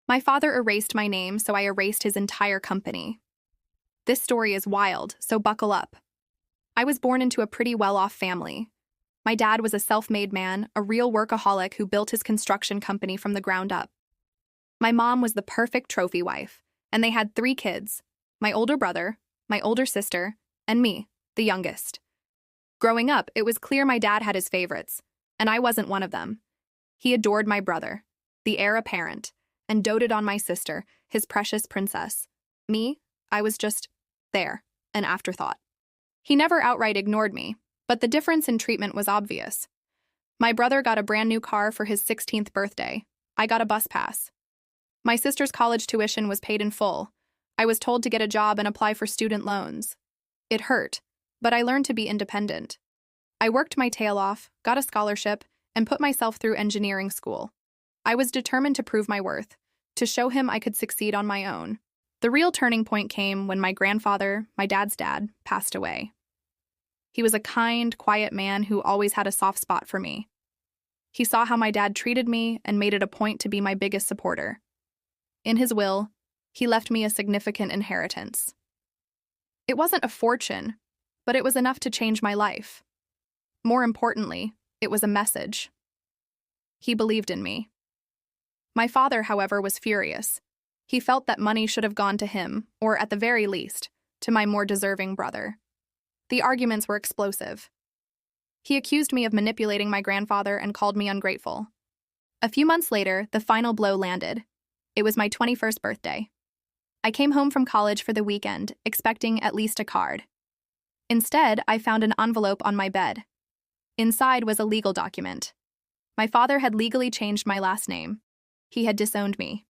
My father erased my name, so I erased his entire company. This story is wild, so buckle up. I was born into a pretty well-off family. My dad was a self-made man, a real workaholic who built his construction company from the ground up. My mom was the perfect trophy wife, and they had 3 kids: my older brother, my older sister, and me, the youngest. Growing up, it was clear my dad had his favorites, and I wasn't one of them. He adored my brother, the heir apparent, and doted on my sister, his precious princess. Me, I was just there, an afterthought. He never outright ignored me, but the difference in treatment was obvious. My brother got a brand new car for his 16th birthday. I got a bus pass. My sister's college tuition was paid in full. I was told to get a job and apply for student loans. It hurt, but I learned to be independent. I worked my tail off, got a scholarship, and put myself through engineering school. I was determined to prove my worth, to show him I could succeed on my own. The real turning point came when my grandfather, my dad's dad, passed away. He was a kind, quiet man who always had a soft spot for me. He saw how my dad treated me and made it a point to be my biggest supporter. In his will, he left me a significant inheritance. It wasn't a fortune, but it was enough to change my life. More importantly, it was a message. He believed in me. My father, however, was furious. He felt that money should have gone to him, or at the very least, to my more deserving brother. The arguments were explosive. He accused me of manipulating my grandfather and called me ungrateful. A few months later, the final blow landed. It was my 21st birthday. I came home from college for the weekend, expecting at least a card. Instead, I found an envelope on my bed. Inside was a legal document. My father had legally changed my last name. He had disowned me.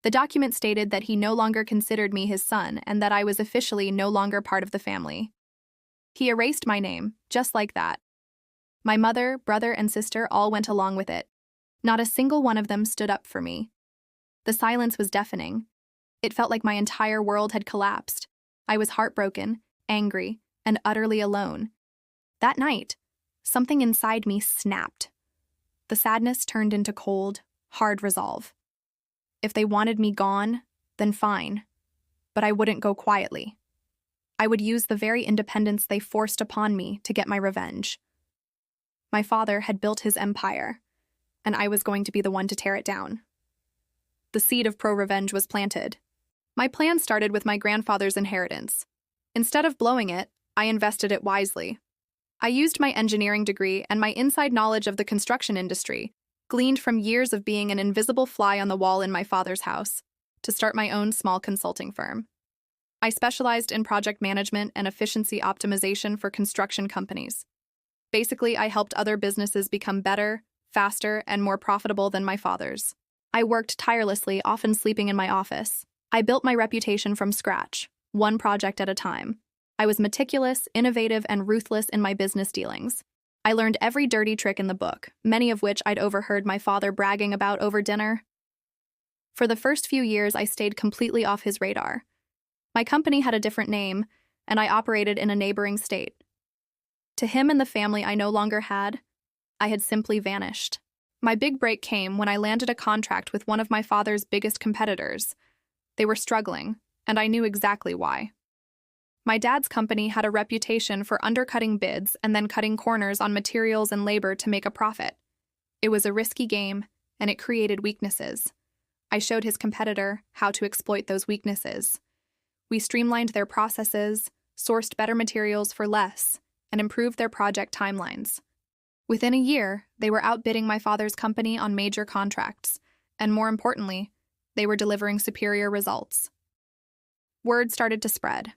The document stated that he no longer considered me his son and that I was officially no longer part of the family. He erased my name, just like that. My mother, brother, and sister all went along with it. Not a single one of them stood up for me. The silence was deafening. It felt like my entire world had collapsed. I was heartbroken, angry, and utterly alone. That night, something inside me snapped. The sadness turned into cold, hard resolve. If they wanted me gone, then fine. But I wouldn't go quietly. I would use the very independence they forced upon me to get my revenge. My father had built his empire, and I was going to be the one to tear it down. The seed of pro-revenge was planted. My plan started with my grandfather's inheritance. Instead of blowing it, I invested it wisely. I used my engineering degree and my inside knowledge of the construction industry, gleaned from years of being an invisible fly on the wall in my father's house, to start my own small consulting firm. I specialized in project management and efficiency optimization for construction companies. Basically, I helped other businesses become better, faster, and more profitable than my father's. I worked tirelessly, often sleeping in my office. I built my reputation from scratch, one project at a time. I was meticulous, innovative, and ruthless in my business dealings. I learned every dirty trick in the book, many of which I'd overheard my father bragging about over dinner. For the first few years, I stayed completely off his radar. My company had a different name, and I operated in a neighboring state. To him and the family I no longer had, I had simply vanished. My big break came when I landed a contract with one of my father's biggest competitors. They were struggling, and I knew exactly why. My dad's company had a reputation for undercutting bids and then cutting corners on materials and labor to make a profit. It was a risky game, and it created weaknesses. I showed his competitor how to exploit those weaknesses. We streamlined their processes, sourced better materials for less, and improved their project timelines. Within a year, they were outbidding my father's company on major contracts, and more importantly, they were delivering superior results. Word started to spread.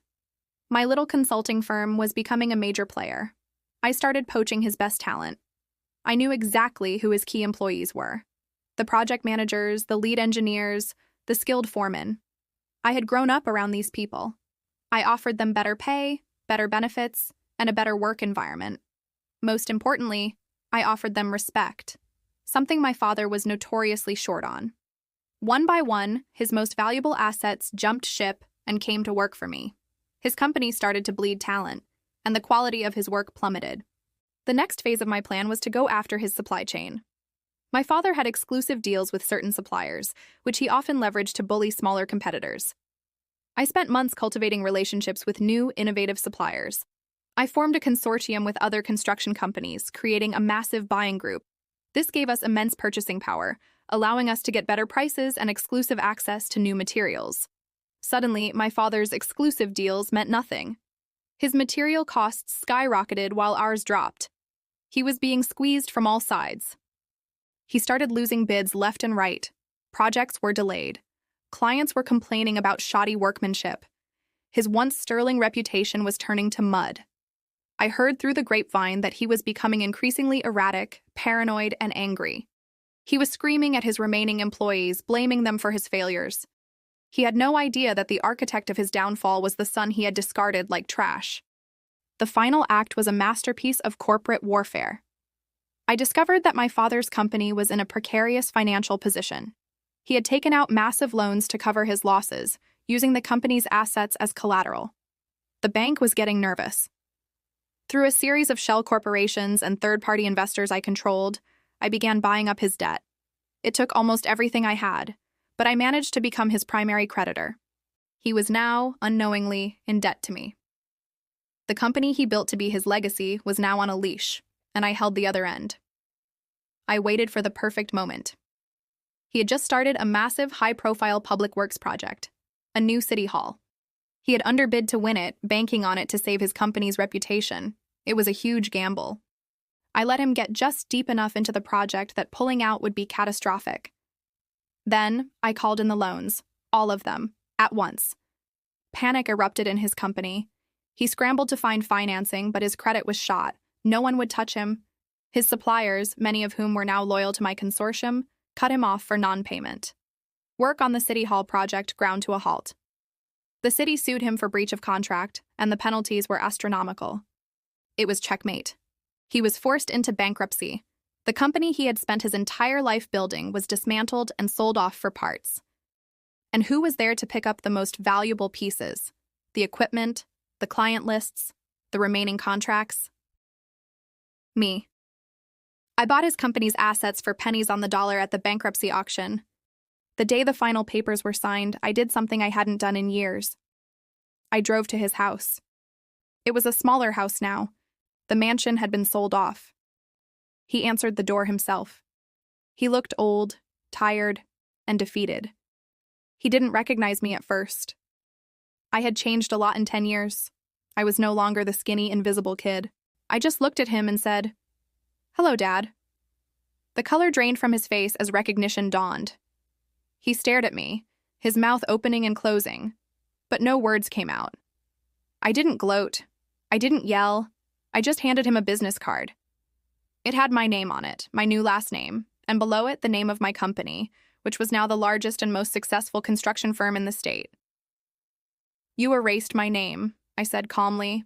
My little consulting firm was becoming a major player. I started poaching his best talent. I knew exactly who his key employees were: the project managers, the lead engineers, the skilled foremen. I had grown up around these people. I offered them better pay, better benefits, and a better work environment. Most importantly, I offered them respect, something my father was notoriously short on. One by one, his most valuable assets jumped ship and came to work for me. His company started to bleed talent, and the quality of his work plummeted. The next phase of my plan was to go after his supply chain. My father had exclusive deals with certain suppliers, which he often leveraged to bully smaller competitors. I spent months cultivating relationships with new, innovative suppliers. I formed a consortium with other construction companies, creating a massive buying group. This gave us immense purchasing power, allowing us to get better prices and exclusive access to new materials. Suddenly, my father's exclusive deals meant nothing. His material costs skyrocketed while ours dropped. He was being squeezed from all sides. He started losing bids left and right. Projects were delayed. Clients were complaining about shoddy workmanship. His once sterling reputation was turning to mud. I heard through the grapevine that he was becoming increasingly erratic, paranoid, and angry. He was screaming at his remaining employees, blaming them for his failures. He had no idea that the architect of his downfall was the son he had discarded like trash. The final act was a masterpiece of corporate warfare. I discovered that my father's company was in a precarious financial position. He had taken out massive loans to cover his losses, using the company's assets as collateral. The bank was getting nervous. Through a series of shell corporations and third-party investors I controlled, I began buying up his debt. It took almost everything I had, but I managed to become his primary creditor. He was now, unknowingly, in debt to me. The company he built to be his legacy was now on a leash, and I held the other end. I waited for the perfect moment. He had just started a massive, high-profile public works project, a new city hall. He had underbid to win it, banking on it to save his company's reputation. It was a huge gamble. I let him get just deep enough into the project that pulling out would be catastrophic. Then, I called in the loans, all of them, at once. Panic erupted in his company. He scrambled to find financing, but his credit was shot. No one would touch him. His suppliers, many of whom were now loyal to my consortium, cut him off for non-payment. Work on the City Hall project ground to a halt. The city sued him for breach of contract, and the penalties were astronomical. It was checkmate. He was forced into bankruptcy. The company he had spent his entire life building was dismantled and sold off for parts. And who was there to pick up the most valuable pieces? The equipment, the client lists, the remaining contracts? Me. I bought his company's assets for pennies on the dollar at the bankruptcy auction. The day the final papers were signed, I did something I hadn't done in years. I drove to his house. It was a smaller house now. The mansion had been sold off. He answered the door himself. He looked old, tired, and defeated. He didn't recognize me at first. I had changed a lot in 10 years. I was no longer the skinny, invisible kid. I just looked at him and said, "Hello, Dad." The color drained from his face as recognition dawned. He stared at me, his mouth opening and closing, but no words came out. I didn't gloat. I didn't yell. I just handed him a business card. It had my name on it, my new last name, and below it the name of my company, which was now the largest and most successful construction firm in the state. "You erased my name," I said calmly.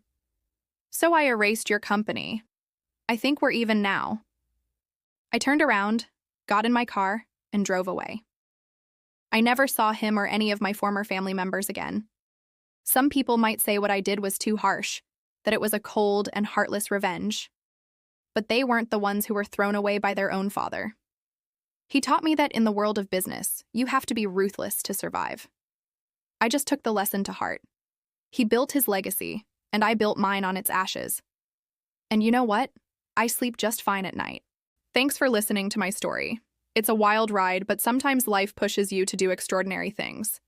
"So I erased your company. I think we're even now." I turned around, got in my car, and drove away. I never saw him or any of my former family members again. Some people might say what I did was too harsh, that it was a cold and heartless revenge. But they weren't the ones who were thrown away by their own father. He taught me that in the world of business, you have to be ruthless to survive. I just took the lesson to heart. He built his legacy, and I built mine on its ashes. And you know what? I sleep just fine at night. Thanks for listening to my story. It's a wild ride, but sometimes life pushes you to do extraordinary things.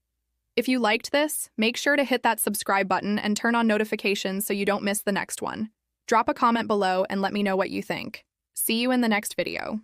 If you liked this, make sure to hit that subscribe button and turn on notifications so you don't miss the next one. Drop a comment below and let me know what you think. See you in the next video.